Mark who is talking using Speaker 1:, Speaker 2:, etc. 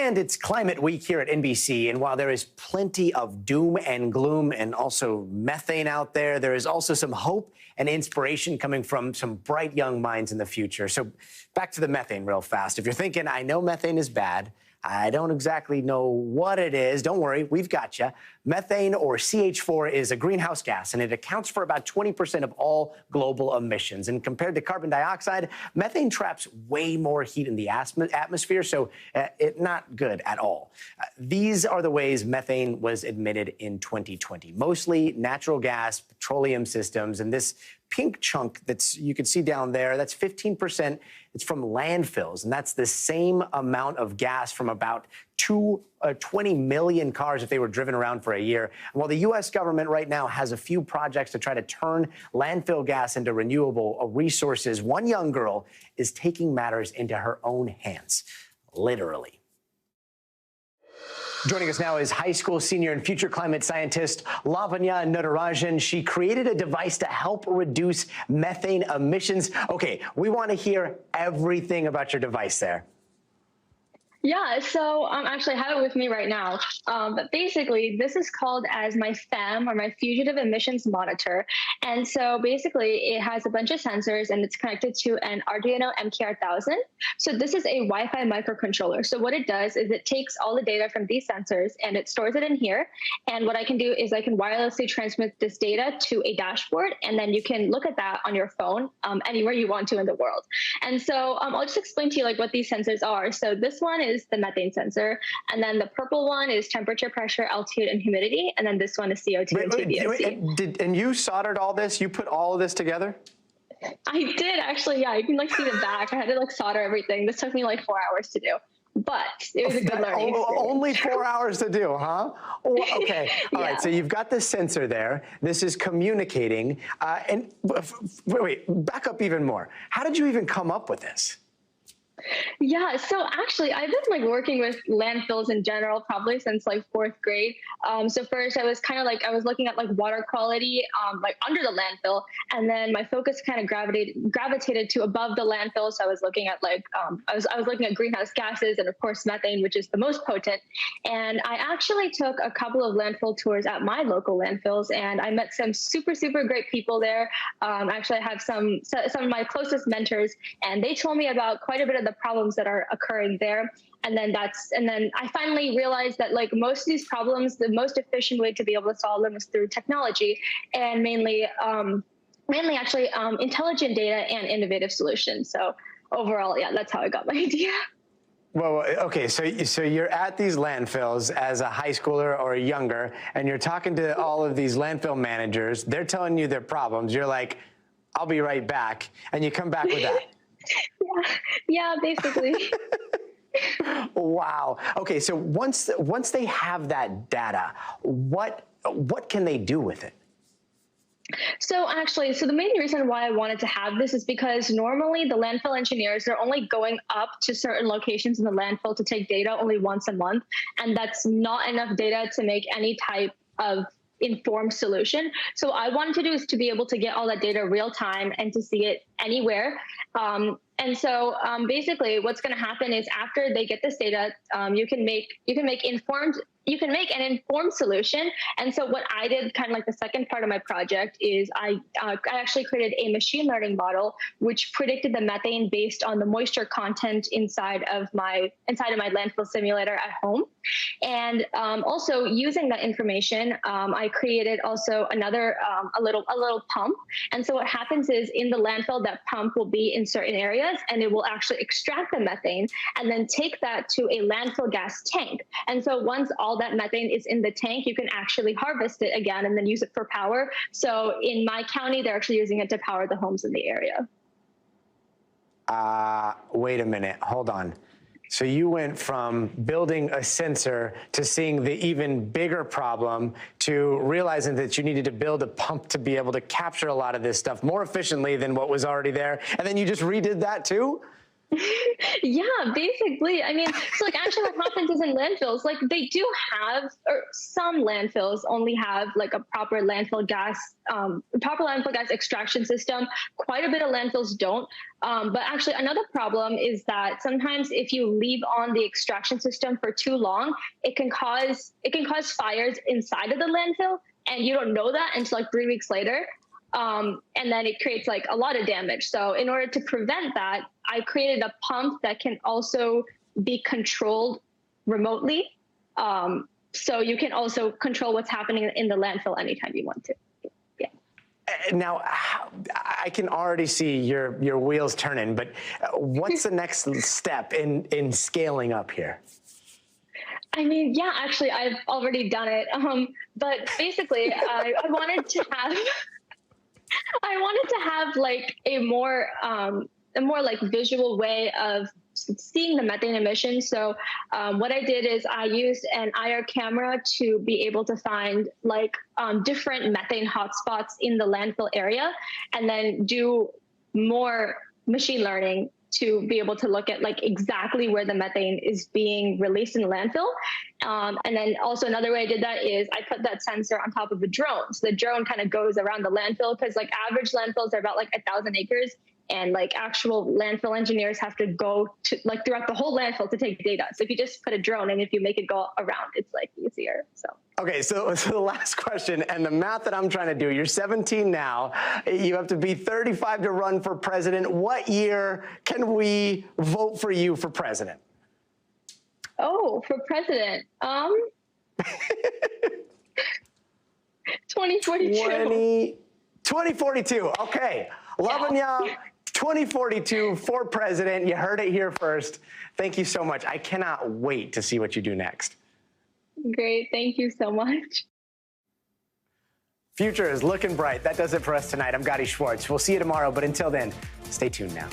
Speaker 1: And it's Climate Week here at NBC, and while there is plenty of doom and gloom and also methane out there, there is also some hope and inspiration coming from some bright young minds in the future. So back to the methane real fast. If you're thinking, I know methane is bad, I don't exactly know what it is, don't worry, we've got you. Methane, or CH4, is a greenhouse gas, and it accounts for about 20% of all global emissions. And compared to carbon dioxide, methane traps way more heat in the atmosphere, so it's not good at all. These are the ways methane was emitted in 2020, mostly natural gas, petroleum systems, and this pink chunk you can see down there, that's 15%. It's from landfills, and that's the same amount of gas from about 20 million cars if they were driven around for a year. And while the U.S. government right now has a few projects to try to turn landfill gas into renewable resources, one young girl is taking matters into her own hands, literally. Joining us now is high school senior and future climate scientist Lavanya Natarajan. She created a device to help reduce methane emissions. Okay, we want to hear everything about your device there.
Speaker 2: Yeah, so actually I have it with me right now. But basically, this is called as my FEM, or my Fugitive Emissions Monitor. And so basically, it has a bunch of sensors, and it's connected to an Arduino MKR1000. So this is a Wi-Fi microcontroller. So what it does is it takes all the data from these sensors, and it stores it in here. And what I can do is I can wirelessly transmit this data to a dashboard, and then you can look at that on your phone anywhere you want to in the world. And so I'll just explain to you what these sensors are. So this one is the methane sensor, and then the purple one is temperature, pressure, altitude, and humidity, and then this one is CO2 and TVOC.
Speaker 1: And you soldered all this? You put all of this together?
Speaker 2: I did, actually, yeah. You can see the back. I had to solder everything. This took me 4 hours to do, but it was a good learning experience.
Speaker 1: Only 4 hours to do, huh? Okay, all right, so you've got this sensor there. This is communicating, and wait, back up even more. How did you even come up with this?
Speaker 2: Yeah, so actually, I've been working with landfills in general probably since 4th grade. So first, I was I was looking at water quality under the landfill, and then my focus kind of gravitated to above the landfill. So I was looking at I was looking at greenhouse gases and of course methane, which is the most potent. And I actually took a couple of landfill tours at my local landfills, and I met some super great people there. Actually, I have some of my closest mentors, and they told me about quite a bit of the problems that are occurring there. And then I finally realized that most of these problems, the most efficient way to be able to solve them is through technology, and mainly actually intelligent data and innovative solutions. So overall, yeah, that's how I got my idea.
Speaker 1: Well, okay, so you're at these landfills as a high schooler or younger, and you're talking to all of these landfill managers. They're telling you their problems. You're like, I'll be right back. And you come back with that.
Speaker 2: Yeah, basically.
Speaker 1: Wow. Okay, so once they have that data, what can they do with it?
Speaker 2: So the main reason why I wanted to have this is because normally the landfill engineers, they're only going up to certain locations in the landfill to take data only once a month, and that's not enough data to make any type of informed solution. So I wanted to do is to be able to get all that data real time and to see it anywhere. And so basically what's going to happen is after they get this data, you can make an informed solution. And so what I did, the second part of my project, is I actually created a machine learning model which predicted the methane based on the moisture content inside of my landfill simulator at home. And also using that information, I created also another a little pump. And so what happens is in the landfill, that pump will be in certain areas, and it will actually extract the methane and then take that to a landfill gas tank. And so once all that methane is in the tank, you can actually harvest it again and then use it for power. So in my county, they're actually using it to power the homes in the area.
Speaker 1: Wait a minute, hold on. So you went from building a sensor to seeing the even bigger problem to realizing that you needed to build a pump to be able to capture a lot of this stuff more efficiently than what was already there. And then you just redid that too?
Speaker 2: Yeah, basically. I mean, so like actually what happens is in landfills, like they do have, or some landfills only have like a proper landfill gas extraction system. Quite a bit of landfills don't. But actually another problem is that sometimes if you leave on the extraction system for too long, it can cause fires inside of the landfill, and you don't know that until like 3 weeks later. And then it creates like a lot of damage. So in order to prevent that, I created a pump that can also be controlled remotely. So you can also control what's happening in the landfill anytime you want to. Yeah.
Speaker 1: Now, I can already see your wheels turning, but what's the next step in scaling up here?
Speaker 2: I mean, yeah, actually, I've already done it. But basically, I wanted to have like a more like visual way of seeing the methane emissions. So what I did is I used an IR camera to be able to find like different methane hotspots in the landfill area, and then do more machine learning to be able to look at like exactly where the methane is being released in the landfill. And then also another way I did that is I put that sensor on top of a drone. So the drone kind of goes around the landfill, because like average landfills are about like 1,000 acres. And like actual landfill engineers have to go to like throughout the whole landfill to take data. So if you just put a drone and if you make it go around, it's like easier. So. Okay,
Speaker 1: so the last question, and the math that I'm trying to do, you're 17 now, you have to be 35 to run for president. What year can we vote for you for president?
Speaker 2: Oh, for president. 2042.
Speaker 1: 2042, okay. Lavanya, 2042 for president. You heard it here first. Thank you so much. I cannot wait to see what you do next.
Speaker 2: Great. Thank you so much.
Speaker 1: Future is looking bright. That does it for us tonight. I'm Gadi Schwartz. We'll see you tomorrow, but until then, stay tuned now.